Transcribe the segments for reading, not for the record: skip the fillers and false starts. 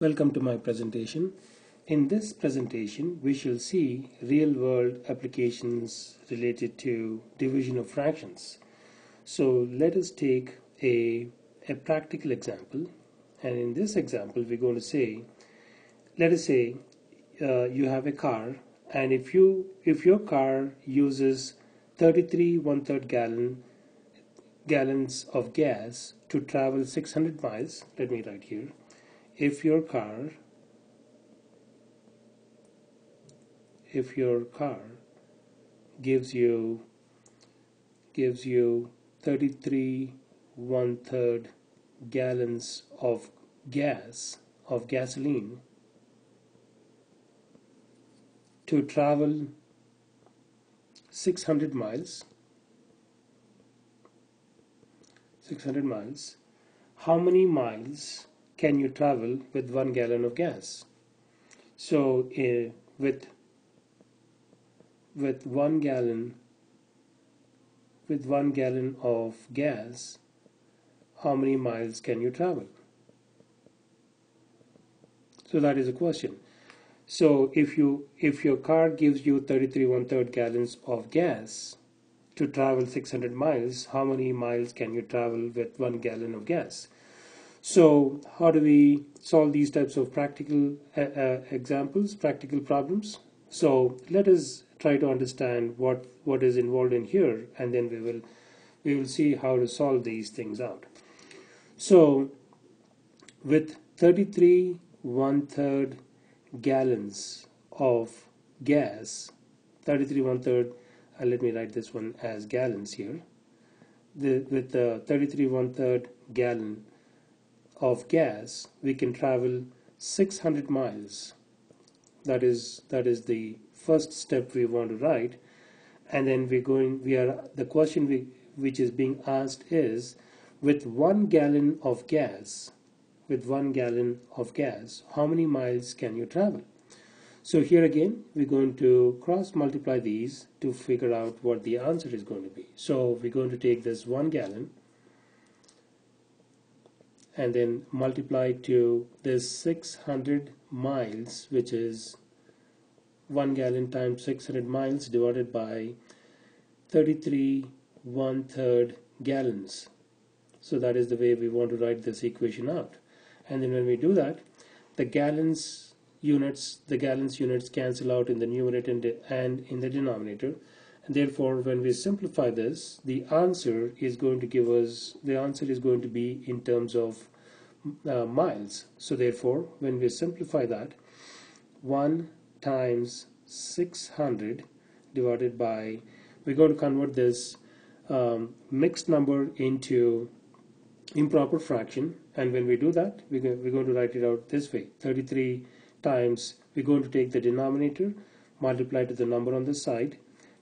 Welcome to my presentation. In this presentation, we shall see real-world applications related to division of fractions. So let us take a practical example. And in this example, we're going to say, let us say you have a car, and if your car uses 33 1/3 gallons of gas to travel 600 miles, let me write here. If your car gives you 33 1/3 gallons of gasoline to travel 600 miles, how many miles can you travel with 1 gallon of gas? So with 1 gallon of gas, how many miles can you travel? So that is a question. So if your car gives you 33 1/3 gallons of gas to travel 600 miles, how many miles can you travel with 1 gallon of gas? So how do we solve these types of practical examples, practical problems? So let us try to understand what is involved in here, and then we will see how to solve these things out. So with 33 1/3 gallons of gas, 33 1/3, let me write this one as gallons here. With the 33 1/3 gallon of gas, we can travel 600 miles. That is the first step we want to write, and then the question which is being asked is, with 1 gallon of gas, how many miles can you travel? So here again, we're going to cross multiply these to figure out what the answer is going to be. So we're going to take this 1 gallon and then multiply to this 600 miles, which is 1 gallon times 600 miles divided by 33 1/3 gallons. So that is the way we want to write this equation out. And then when we do that, the gallons units cancel out in the numerator and in the denominator. And therefore, when we simplify this, the answer is going to be in terms of miles. So therefore, when we simplify that, 1 times 600 divided by, we're going to convert this mixed number into improper fraction, and when we do that, we're going to write it out this way. 33 times, we're going to take the denominator, multiply to the number on the side,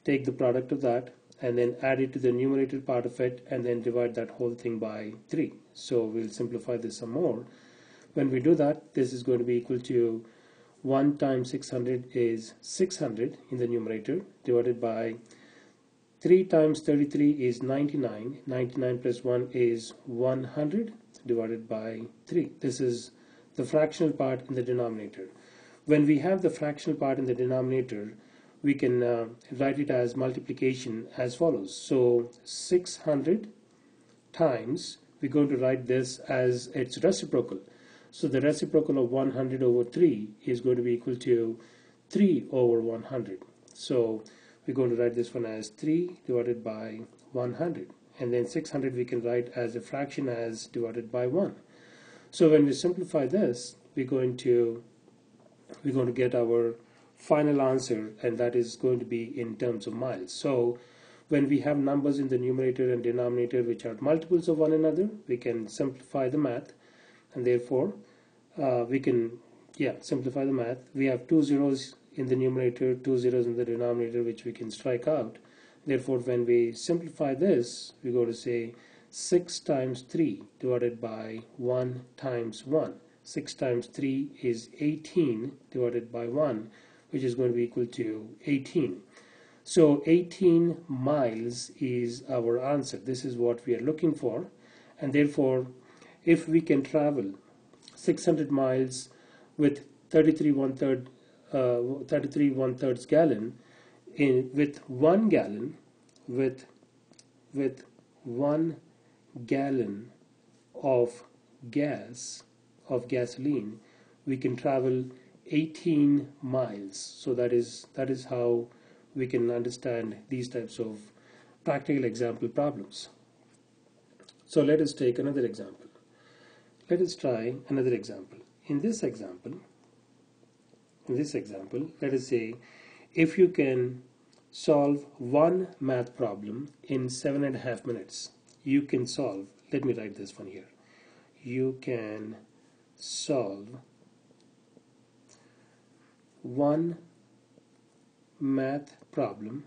take the product of that, and then add it to the numerator part of it, and then divide that whole thing by 3. So we'll simplify this some more. When we do that, this is going to be equal to 1 times 600 is 600 in the numerator, divided by 3 times 33 is 99. 99 plus 1 is 100 divided by 3. This is the fractional part in the denominator. When we have the fractional part in the denominator, we can write it as multiplication as follows. So 600 times, we're going to write this as its reciprocal. So the reciprocal of 100 over 3 is going to be equal to 3 over 100. So we're going to write this one as 3 divided by 100. And then 600 we can write as a fraction as divided by 1. So when we simplify this, we're going to get our final answer, and that is going to be in terms of miles. So when we have numbers in the numerator and denominator which are multiples of one another, we can simplify the math, and therefore we can simplify the math. We have 2 zeros in the numerator, 2 zeros in the denominator, which we can strike out. Therefore, when we simplify this, we go to say 6 times 3 divided by 1 times 1. 6 times 3 is 18 divided by 1, which is going to be equal to 18. So 18 miles is our answer. This is what we are looking for, and therefore if we can travel 600 miles with 33 1/3 gallon with 1 gallon with 1 gallon of gasoline, we can travel 18 miles. So that is how we can understand these types of practical example problems. So let us take another example. Let us try another example. In this example, let us say if you can solve one math problem in 7.5 minutes, you can solve, let me write this one here. You can solve one math problem.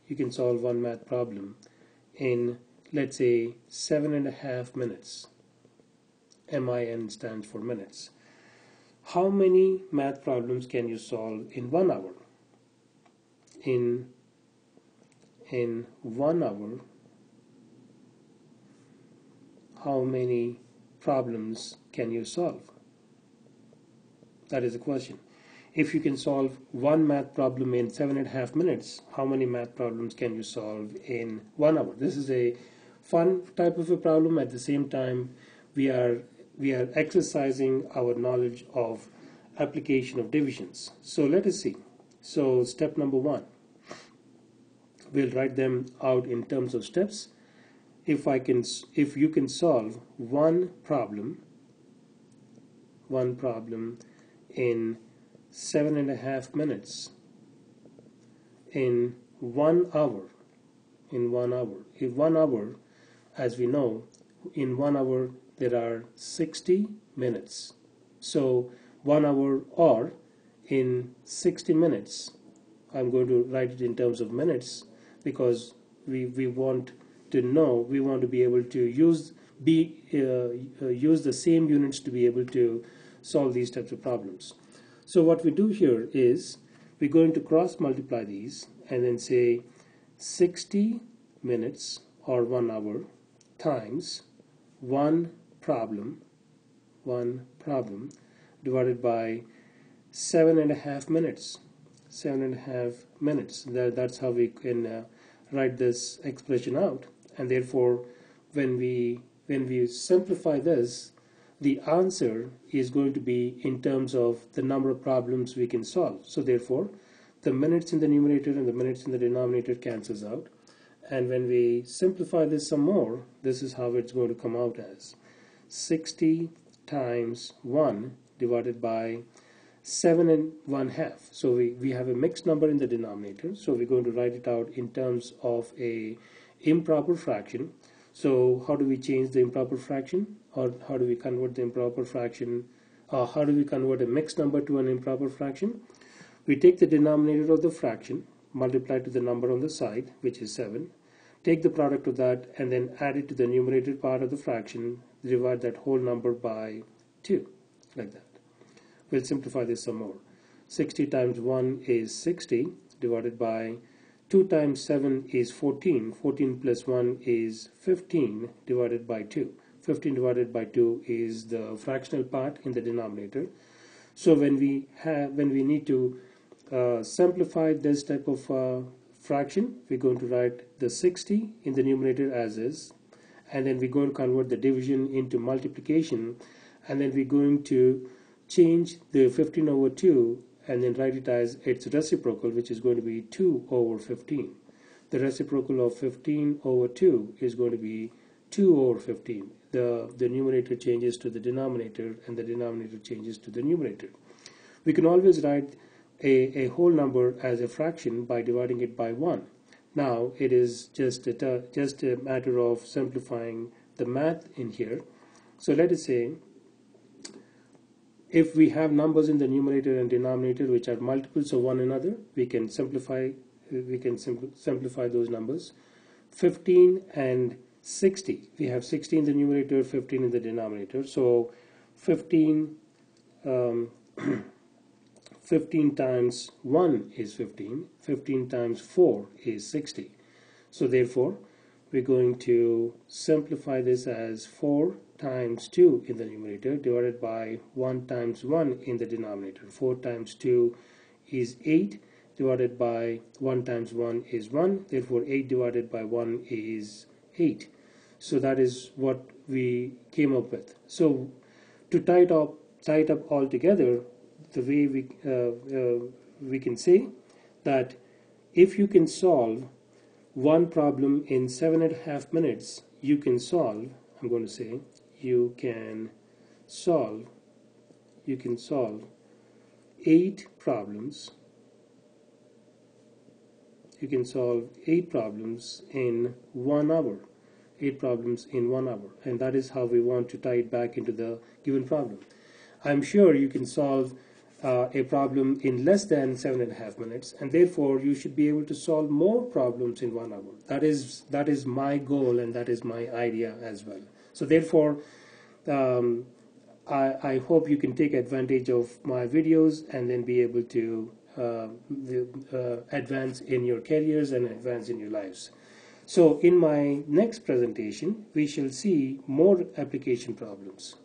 You can solve one math problem in, let's say, 7.5 minutes. MIN stands for minutes. How many math problems can you solve in 1 hour? In 1 hour, how many problems can you solve? That is the question. If you can solve one math problem in 7.5 minutes, how many math problems can you solve in 1 hour? This is a fun type of a problem. At the same time, we are exercising our knowledge of application of divisions. So let us see. So step number 1, we'll write them out in terms of steps. If you can solve one problem in 7.5 minutes in 1 hour, in 1 hour, as we know, in 1 hour there are 60 minutes. So 1 hour, or in 60 minutes, I'm going to write it in terms of minutes because we want to know, we want to be able to use the same units to be able to solve these types of problems. So what we do here is we're going to cross multiply these and then say 60 minutes or 1 hour times one problem divided by 7.5 minutes. 7.5 minutes. That's how we can write this expression out. And therefore, when we simplify this, the answer is going to be in terms of the number of problems we can solve. So therefore, the minutes in the numerator and the minutes in the denominator cancels out. And when we simplify this some more, this is how it's going to come out as 60 times 1 divided by 7.5. So we have a mixed number in the denominator, so we're going to write it out in terms of a improper fraction. So how do we change the improper fraction, or how do we convert the improper fraction, how do we convert a mixed number to an improper fraction? We take the denominator of the fraction, multiply to the number on the side, which is 7, take the product of that and then add it to the numerator part of the fraction, divide that whole number by 2, like that. We'll simplify this some more. 60 times 1 is 60 divided by 2 times 7 is 14. 14 plus 1 is 15 divided by 2. 15 divided by 2 is the fractional part in the denominator. So when we need to simplify this type of fraction, we're going to write the 60 in the numerator as is, and then we're going to convert the division into multiplication, and then we're going to change the 15 over 2 and then write it as its reciprocal, which is going to be 2 over 15. The reciprocal of 15 over 2 is going to be 2 over 15. The numerator changes to the denominator and the denominator changes to the numerator. We can always write a whole number as a fraction by dividing it by 1. Now it is just a matter of simplifying the math in here. So let us say if we have numbers in the numerator and denominator which are multiples of one another, we can simplify those numbers. 15 and 60. We have 60 in the numerator, 15 in the denominator. So 15 times 1 is 15. 15 times 4 is 60. So therefore, we're going to simplify this as 4 times 2 in the numerator divided by 1 times 1 in the denominator. 4 times 2 is 8 divided by 1 times 1 is 1. Therefore 8 divided by 1 is 8. So that is what we came up with. So to tie it up all together, the way we can say that if you can solve one problem in 7.5 minutes, you can solve, I'm going to say, you can solve 8 problems. You can solve 8 problems in 1 hour. 8 problems in 1 hour. And that is how we want to tie it back into the given problem. I'm sure you can solve a problem in less than 7.5 minutes, and therefore you should be able to solve more problems in 1 hour. That is my goal, and that is my idea as well. So therefore, I hope you can take advantage of my videos and then be able to advance in your careers and advance in your lives. So in my next presentation, we shall see more application problems.